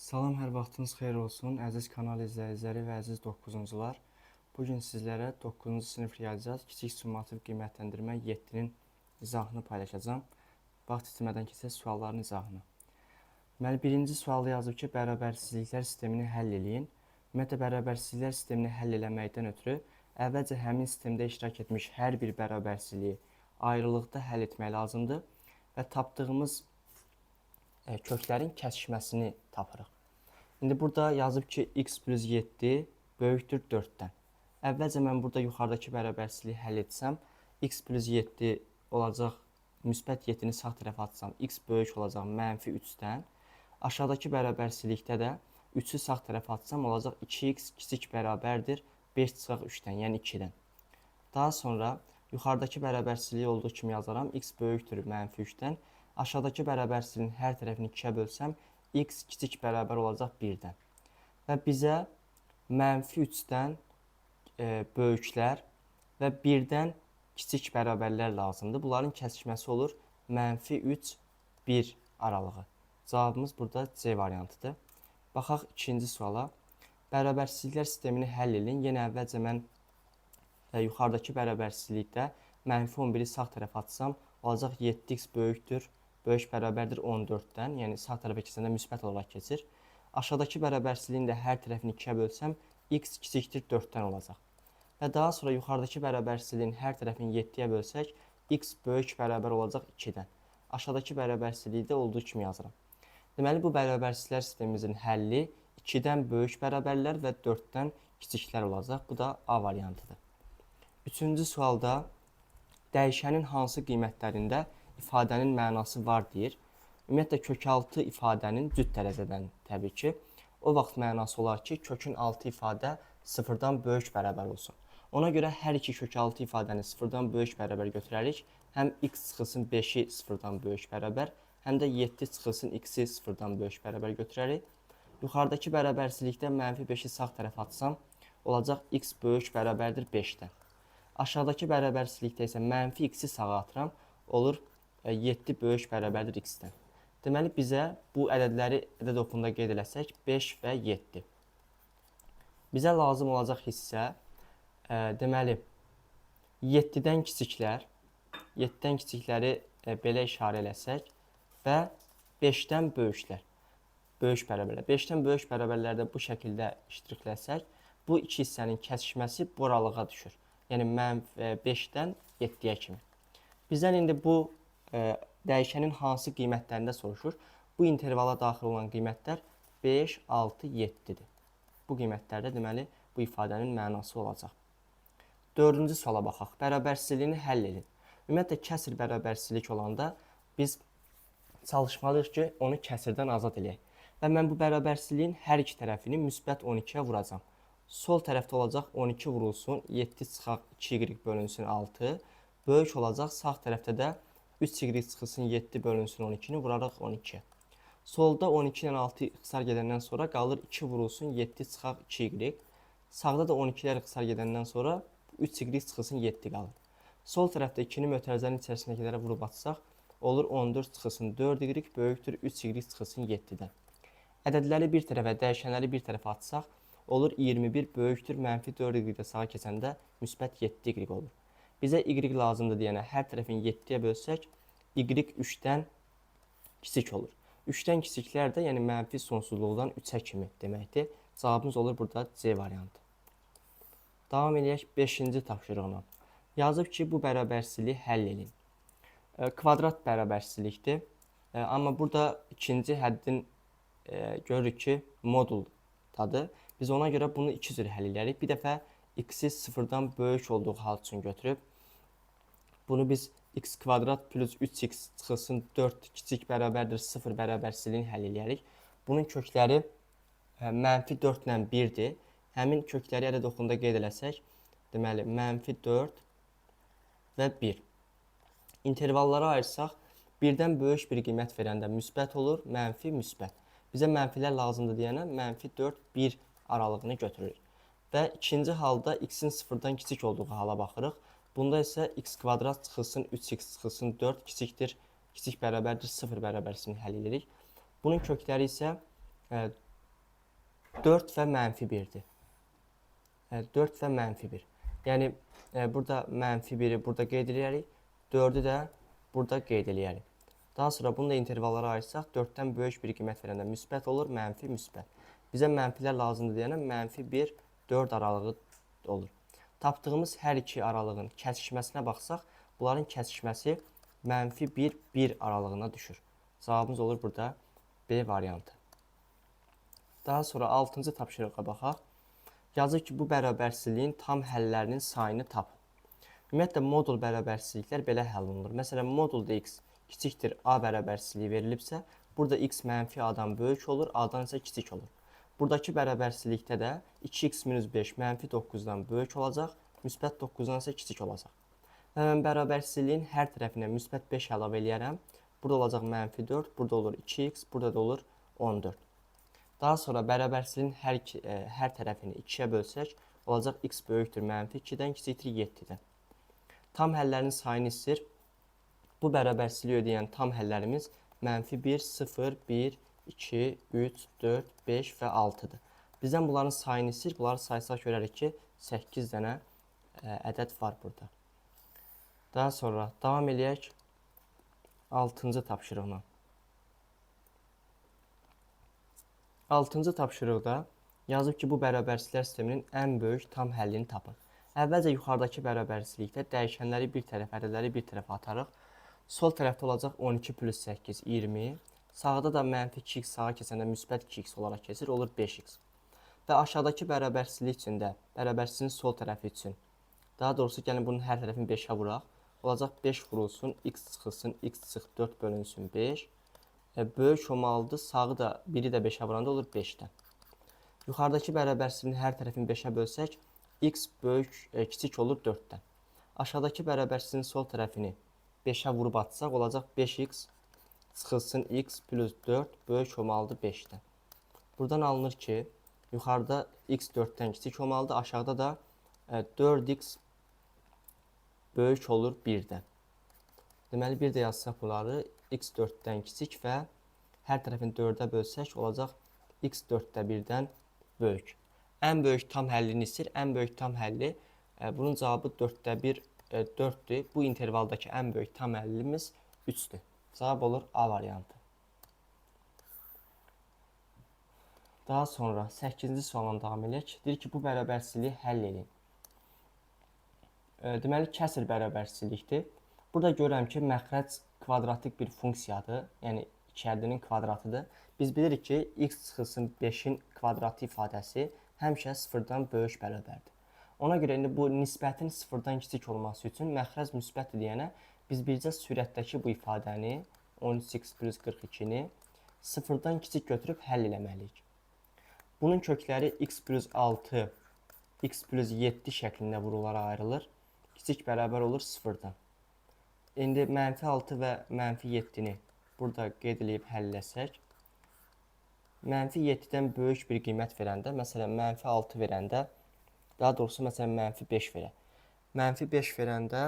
Salam, hər vaxtınız xeyir olsun, əziz kanal izləyiciləri və əziz 9-cular. Bugün sizlərə 9-cu sinif riyaziyyat kiçik summativ qiymətləndirmə 7-nin izahını paylaşacağım. Vaxt itirmədən keçək sualların izahına. Deməli, birinci sualı yazıb ki, bərabərsizliklər sistemini həll eləyin. Ümumiyyətlə, bərabərsizliklər sistemini həll eləməkdən ötürü əvvəlcə həmin sistemdə iştirak etmiş hər bir bərabərsizliyi ayrılıqda həll etmək lazımdır və tapdığımız köklərin kəsişməsini tapırıq. İndi burada yazıb ki, x plus 7 böyükdür 4-dən. Əvvəlcə mən burada yuxarıdakı bərabərsizliyi həll etsəm, x plus 7 olacaq, müsbət 7-ni sağ tərəfə atsam, x böyük olacaq mənfi 3-dən. Aşağıdakı bərabərsizlikdə də 3-ü sağ tərəfə atsam, olacaq 2x kiçik bərabərdir 5 çıxaq 3-dən, yəni 2-dən. Daha sonra yuxarıdakı bərabərsizliyi olduğu kimi yazaram, x böyükdür mənfi 3-dən. Aşağıdakı bərabərsizliyin hər tərəfini 2-yə bölsəm, x kiçik bərabər olacaq 1-dən. Və bizə mənfi 3-dən böyüklər və 1-dən kiçik bərabərlər lazımdır. Bunların kəsişməsi olur mənfi 3, 1 aralığı. Cavabımız burada C variantıdır. Baxaq ikinci suala. Bərabərsizliklər sistemini həll edin. Yenə əvvəlcə mən yuxarıdakı bərabərsizlikdə mənfi 11-i sağ tərəfə atsam, olacaq 7x böyükdür, böyük bərabərdir 14-dən, yəni sağ tərəfə keçəndə müsbət olaraq keçir. Aşağıdakı bərabərsizliyin də hər tərəfini 2-yə bölsəm, x kiçikdir 4-dən olacaq. Və daha sonra yuxarıdakı bərabərsizliyin hər tərəfini 7-yə bölsək, x böyük bərabər olacaq 2-dən. Aşağıdakı bərabərsizliyi də olduğu kimi yazıram. Deməli, bu bərabərsizliklər sistemimizin həlli 2-dən böyük bərabərlər və 4-dən kiçiklər olacaq. Bu da A variantıdır. Üçüncü sualda dəyişənin hansı qiymətlərində ifadənin mənası var deyir. Ümumiyyətlə, kök 6 ifadənin cüt dərəcədən təbii ki. O vaxt mənası olar ki, kökün 6 ifadə 0-dan böyük bərabər olsun. Ona görə hər iki kök 6 ifadəni 0-dan böyük bərabər götürərik. Həm x çıxılsın 5-i 0-dan böyük bərabər, həm də 7 çıxılsın x-i 0-dan böyük bərabər götürərik. Yuxarıdakı bərabərsizlikdə mənfi 5-i sağ tərəfə atsam, olacaq x böyük bərabərdir 5-dən. Aşağıdakı bərabərsizlikdə isə mənfi x-i sağa atıram, olur 7 böyük bərabərdir x-dən. Deməli, bizə bu ədədləri ədəd oxunda qeyd eləsək, 5 və 7. Bizə lazım olacaq hissə, deməli, 7-dən kiçikləri belə işarə eləsək və 5-dən böyüklər, böyük bərabərlər. 5-dən böyük bərabərlərdə bu şəkildə iştirakləsək, bu iki hissənin kəsişməsi bu aralığa düşür. Yəni, 5-dən 7-yə kimi. Bizdən indi bu dəyişənin hansı qiymətlərində soruşur. Bu intervala daxil olan qiymətlər 5, 6, 7-dir. Bu qiymətlərdə deməli bu ifadənin mənası olacaq. Dördüncü suala baxaq. Bərabərsizliyini həll edin. Ümumiyyətlə, kəsr bərabərsizlik olanda biz çalışmalıyıq ki, onu kəsirdən azad edək. Və mən bu bərabərsizliyin hər iki tərəfini müsbət 12-yə vuracam. Sol tərəfdə olacaq 12 vurulsun, 7 çıxaq 2y bölünsün 6. Böyük olacaq, sağ tərəfdə də 3y çıxılsın 7 bölünsün 12-ni vuraraq 12. Solda 12 ilə 6 xısar gedəndən sonra qalır 2 vurulsun 7 çıxaq 2y. Sağda da 12-lər xısar gedəndən sonra 3y çıxılsın 7 qalır. Sol tərəfdə 2-ni mötərizənin içərisindəkilərə vurub atsaq, olur 14 çıxılsın 4y böyükdür 3y çıxılsın 7-dən. Ədədləri bir tərəfə, dəyişənləri bir tərəfə atsaq, olur 21 böyükdür mənfi 4y də sağa keçəndə müsbət 7y olur. Bizə y lazımdır deyənə hər tərəfini 7-yə bölsək, y 3-dən kiçik olur. 3-dən kiçiklər də, yəni mənfi sonsuzluqdan 3-ə kimi deməkdir. Cavabımız olur burada C variantı. Davam edək 5-ci tapşırığına. Yazıb ki, bu bərabərsizliyi həll edin. Kvadrat bərabərsizlikdir. Amma burada ikinci həddin görürük ki, moduldadır. Biz ona görə bunu iki cür həll edərik. Bir dəfə x-i 0-dan böyük olduğu hal üçün götürüb, bunu biz x kvadrat plus 3x çıxılsın 4 kiçik bərabərdir 0 bərabərsizliyini həll edərik. Bunun kökləri mənfi 4 ilə 1-dir. Həmin kökləri ədəd oxunda qeyd eləsək, deməli, mənfi 4 və 1. İntervallara ayırsaq, 1-dən böyük bir qiymət verəndə müsbət olur, mənfi, müsbət. Bizə mənfilər lazımdır deyənə mənfi 4, 1 aralığını götürürük. Və ikinci halda x-in 0-dan kiçik olduğu hala baxırıq. Bunda isə x kvadrat çıxılsın 3x çıxılsın 4 kiçikdir, kiçik bərabərdir 0 bərabərsizliyini həll edirik. Bunun kökləri isə 4 və mənfi 1-dir. 4 və mənfi 1. Yəni, burada mənfi 1-i burada qeyd edərik, 4-ü də burada qeyd edərik. Daha sonra bunu da intervallara ayırsaq, 4-dən böyük bir qiymət verəndə müsbət olur, mənfi müsbət. Bizə mənfilər lazımdır deyənə mənfi 1, 4 aralığı olur. Tapdığımız hər iki aralığın kəsişməsinə baxsaq, bunların kəsişməsi mənfi 1, 1 aralığına düşür. Cavabımız olur burada B variantı. Daha sonra 6-cı tapşırığa baxaq. Yazır ki, bu bərabərsizliyin tam həllərinin sayını tapın. Ümumiyyətlə, modul bərabərsizliklər belə həll olunur. Məsələn, modulda x kiçikdir A bərabərsizliyi verilibsə, burada x mənfi A-dan böyük olur, A-dan isə kiçik olur. Buradakı bərabərsizlikdə də 2x minus 5 mənfi 9-dan böyük olacaq, müsbət 9-dan isə kiçik olacaq. Və mən bərabərsizliyin hər tərəfinə müsbət 5 əlavə eləyərəm. Burada olacaq mənfi 4, burada olur 2x, burada da olur 14. Daha sonra bərabərsizliyin hər tərəfini 2-yə bölsək, olacaq x böyükdür mənfi 2-dən, kiçikdir 7-dən. Tam həllərin sayını istəyir. Bu bərabərsizliyi ödəyən tam həllərimiz mənfi 1, 0, 1, 2, 3, 4, 5 və 6-dır. Bizdən bunların sayını istəyir. Bunları saysaq görərik ki, 8 dənə ədəd var burada. Daha sonra davam eləyək 6-cı tapşırıqla. 6-cı tapşırıqda yazıb ki, bu bərabərsizliklər sisteminin ən böyük tam həllini tapın. Əvvəlcə yuxarıdakı bərabərsizlikdə dəyişənləri bir tərəf, ədədləri bir tərəfə atarıq. Sol tərəfdə olacaq 12 plus 8, 20. Sağda da mənfi 2x sağa keçəndə müsbət 2x olaraq keçir, olur 5x. Və aşağıdakı bərabərsizlik üçün də bərabərsizliyin sol tərəfi üçün, daha doğrusu gəlin bunun hər tərəfini 5-ə vuraq. Olacaq 5 vurulsun, x çıxılsın, x çıx 4 bölünsün 5. Böyük olmalıdır, sağı da 1-i də 5-ə vuranda olur 5-dən. Yuxarıdakı bərabərsizliyin hər tərəfini 5-ə bölsək, x kiçik olur 4-dən. Aşağıdakı bərabərsizliyin sol tərəfini 5-ə vurub atsaq, olacaq 5x çıxılsın x plus 4 böyük olmalıdır 5-dən. Buradan alınır ki, yuxarıda x 4-dən kiçik olmalıdır, aşağıda da 4x böyük olur 1-dən. Deməli, bir də yazsaq bunları, x 4-dən kiçik və hər tərəfini 4-ə bölsək, olacaq x 4-də 1-dən böyük. Ən böyük tam həllini istəyir. Ən böyük tam həlli, bunun cavabı 4-də 1, 4-dür. Bu intervaldakı ən böyük tam həllimiz 3-dür. Cavab olur A variantı. Daha sonra 8-ci sualdan davam edək. Deyir ki, bu bərabərsizliyi həll edin. Deməli, kəsr bərabərsizlikdir. Burada görürəm ki, məxrəc kvadratik bir funksiyadır. Yəni, 2 həddinin kvadratıdır. Biz bilirik ki, x çıxılsın 5-in kvadratı ifadəsi həmişə 0-dan böyük bərabərdir. Ona görə indi bu nisbətin 0-dan kiçik olması üçün məxrəc müsbətdir deyənə biz bircə sürətdəki bu ifadəni 13x plus 42-ni 0-dan kiçik götürüb həll eləməliyik. Bunun kökləri x plus 6, x plus 7 şəklində vurulara ayrılır. Kiçik bərabər olur 0-dan. İndi mənfi 6 və mənfi 7-ni burada qeyd edib həll etsək, mənfi 7-dən böyük bir qiymət verəndə, məsələn, mənfi 6 verəndə, daha doğrusu, məsələn, mənfi 5 verək. Mənfi 5 verəndə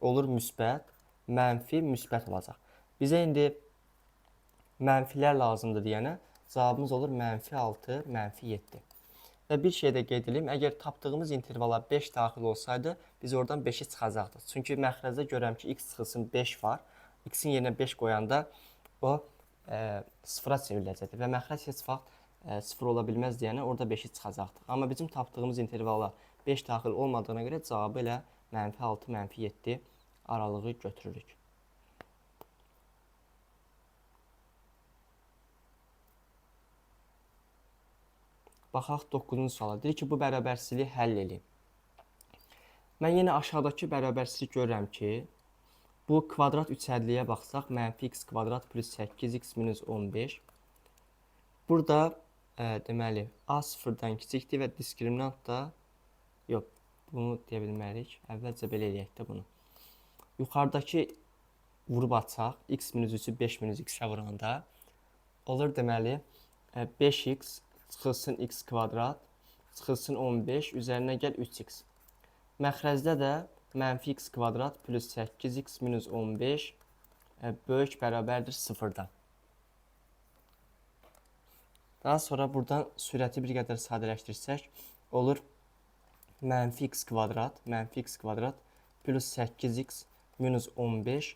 olur müsbət, mənfi müsbət olacaq. Bizə indi mənfilər lazımdır deyənə, cavabımız olur mənfi 6, mənfi 7. Və bir şey də qeyd edeyim, əgər tapdığımız intervala 5 daxil olsaydı, biz oradan 5-i çıxacaqdıq. Çünki məxrəcdə görürəm ki, x çıxılsın 5 var. X-in yerinə 5 qoyanda o sıfıra çevriləcəkdir və məxrəc heç vaxt 0 ola bilməz deyənə orada 5-i çıxacaqdır. Amma bizim tapdığımız intervala 5 daxil olmadığına görə cavabı elə mənfi 6, mənfi 7 aralığı götürürük. Baxaq 9-cu suala. Deyir ki, bu bərabərsizliyi həll edin. Mən yenə aşağıdakı bərabərsizlik görürəm ki, bu kvadrat üçhədliyə baxsaq, mənfi x kvadrat plus 8x minus 15. Burada deməli, a sıfırdan kiçikdir və diskriminant da yox, bunu deyə bilmərik. Əvvəlcə belə eləyək də bunu. Yuxarıdakı vurub açaq, x minus 3-ü 5 minus x-ə vuranda olur deməli 5x çıxılsın x kvadrat, çıxılsın 15, üzərinə gəl 3x. Məxrəcdə də mənfi x kvadrat plus 8x minus 15 böyük bərabərdir 0-dan. Daha sonra buradan sürəti bir qədər sadələşdirsək, olur mənfi x kvadrat plus 8x minus 15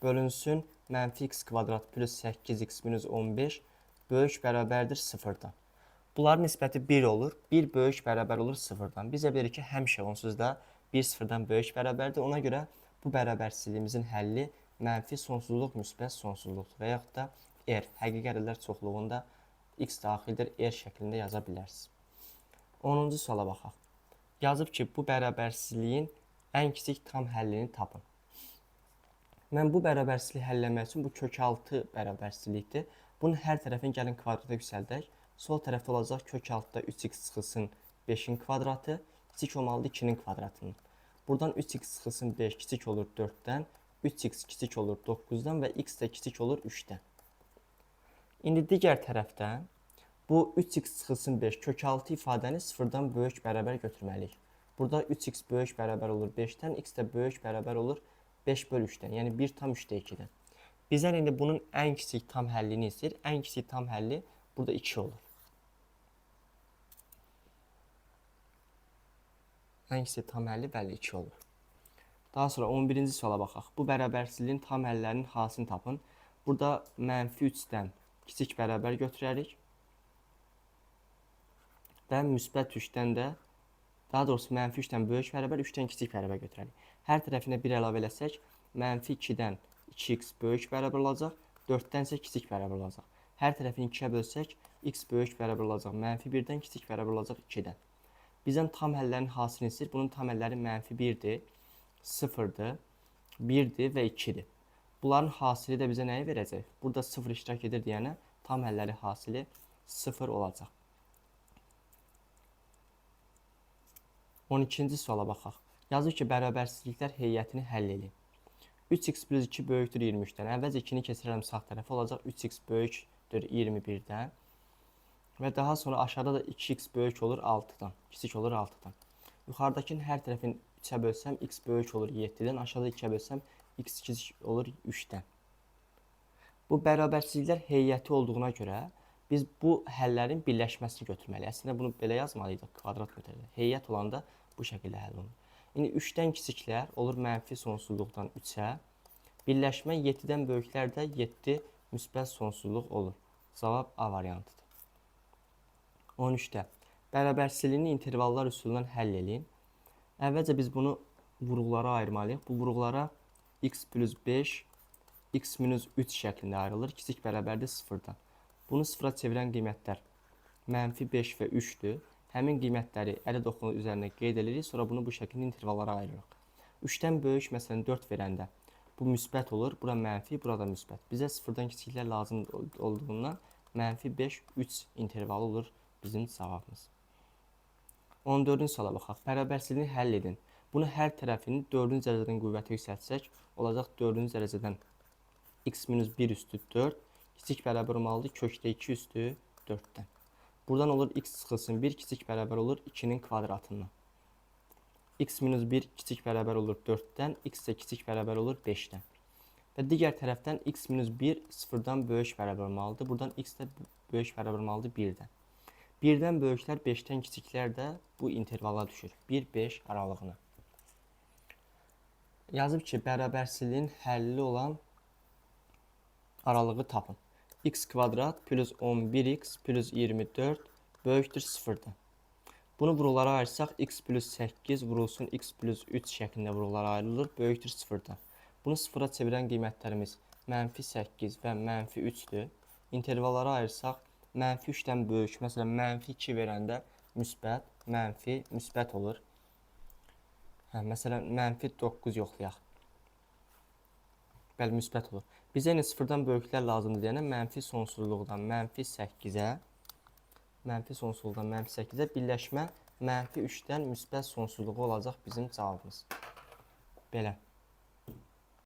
bölünsün mənfi x kvadrat plus 8x minus 15 böyük bərabərdir 0-dan. Bunların nisbəti 1 olur. 1 böyük bərabər olur 0-dan. Bizə bilir ki, həmişə onsuz da 1 0-dan böyük bərabərdir. Ona görə bu bərabərsizliyimizin həlli mənfi sonsuzluq müsbət sonsuzluqdur və yaxud da r həqiqi ədədlər çoxluğunda x daxildir r şəklində yaza bilərsiniz. 10-cu suala baxaq. Yazıb ki, bu bərabərsizliyin ən kiçik tam həllini tapın. Mən bu bərabərsizliyi həlləmək üçün bu kök 6 bərabərsizlikdir. Bunun hər tərəfini gəlin kvadrata yüksəldək. Sol tərəfdə olacaq kök 6-da 3x çıxılsın 5-in kvadratı, kiçik olmalıdır 2-nin kvadratının. Buradan 3x çıxılsın 5 kiçik olur 4-dən, 3x kiçik olur 9-dan və x də kiçik olur 3-dən. İndi digər tərəfdən bu 3x çıxılsın 5 kök 6 ifadəni 0-dan böyük bərabər götürməliyik. Burada 3x böyük bərabər olur 5-dən, x də böyük bərabər olur 5 bölü 3-dən, yəni 1 tam 3-də 2-dən. Bizdən indi bunun ən kiçik tam həllini istəyir. Ən kiçik tam həlli burada 2 olur. Ən kiçik tam həlli bəli 2 olur. Daha sonra 11-ci suala baxaq. Bu bərabərsizliyin tam həllərinin hasını tapın. Burada mənfi 3-dən kiçik bərabər götürərik. Və müsbət 3-dən də, daha doğrusu mənfi 3-dən böyük bərabər, 3-dən kiçik bərabər götürərik. Hər tərəfinə 1 əlavə eləsək, mənfi 2-dən 2x böyük bərabər olacaq, 4-dən isə kiçik bərabər olacaq. Hər tərəfini 2-yə bölsək, x böyük bərabər olacaq, mənfi 1-dən kiçik bərabər olacaq 2-dən. Bizdən tam həllərin hasını istəyir. Bunun tam həlləri mənfi 1-dir, 0-dır, 1-dir və 2-dir. Bunların hasili də bizə nəyi verəcək? Burada 0 iştirak edir deyənə tam həlləri hasili 0 olacaq. 12-ci suala baxaq. Yazır ki, bərabərsizliklər heyətini həll edin. 3x plus 2 böyükdür 23-dən. Əvvəlcə 2-ni keçirərəm sağ tərəfə, olacaq 3x böyükdür 21-dən. Və daha sonra aşağıda da 2x böyük olur 6-dan, kiçik olur 6-dan. Yuxarıdakının hər tərəfini 3-ə bölsəm, x böyük olur 7-dən, aşağıda 2-ə bölsəm, x kiçik olur 3-dən. Bu bərabərsizliklər heyəti olduğuna görə biz bu həllərin birləşməsini götürməliyik. Əslində bunu belə yazmalıydıq, kvadrat götürələ. Heyət olanda bu şəkildə həll olunur. İndi 3-dən kiçiklər olur mənfi sonsuzluqdan 3-ə. Birləşmə 7-dən böyüklər də 7 müsbət sonsuzluq olur. Cavab A variantıdır. 13-də bərabərsizliyini intervallar üsulundan həll edin. Əvvəlcə biz bunu vuruqlara ayırmalıyıq. Bu vuruqlara x plus 5, x minus 3 şəklində ayrılır. Kiçik bərabərdir 0-dan. Bunu 0-a çevirən qiymətlər mənfi 5 və 3-dür. Həmin qiymətləri ədəd oxunu üzərində qeyd edirik. Sonra bunu bu şəkildə intervallara ayırırıq. 3-dən böyük, məsələn 4 verəndə bu müsbət olur. Bura mənfi, burada müsbət. Bizə 0-dan kiçiklər lazım olduğundan mənfi 5, 3 intervalı olur bizim cavabımız. 14-cü suala baxaq. Bərabərsizliyini həll edin. Bunu hər tərəfini 4-cü dərəcədən qüvvəti yüksəltsək, olacaq 4-cü dərəcədən x minus 1 üstü 4, kiçik bərabər olmalıdır kökdə 2 üstü 4-dən. Buradan olur x çıxılsın 1, kiçik bərabər olur 2-nin kvadratından. X minus 1 kiçik bərabər olur 4-dən, x də kiçik bərabər olur 5-dən. Və digər tərəfdən x minus 1 0-dan böyük bərabər olmalıdır. Buradan x də böyük bərabər olmalıdır 1-dən. 1-dən böyüklər 5-dən kiçiklər də bu intervala düşür. 1-5 aralığına. Yazıb ki, bərabərsizliyin həlli olan aralığı tapın. X kvadrat plus 11x plus 24 böyükdür 0-dan. Bunu vuruqlara ayırsaq, x plus 8 vurulsun x plus 3 şəklində vuruqlara ayrılır, böyükdür 0-dan. Bunu 0-a çevirən qiymətlərimiz mənfi 8 və mənfi 3-dür. İntervallara ayırsaq, mənfi 3-dən böyük, məsələn, mənfi 2 verəndə müsbət, mənfi, müsbət olur. Məsələn, mənfi 9 yoxlayaq. Bəli, müsbət olur. Bizə yine 0-dan böyüklər lazımdır deyənə mənfi sonsuzluqdan mənfi 8-ə, birləşmə mənfi 3-dən müsbət sonsuzluğu olacaq bizim cavabımız. Belə.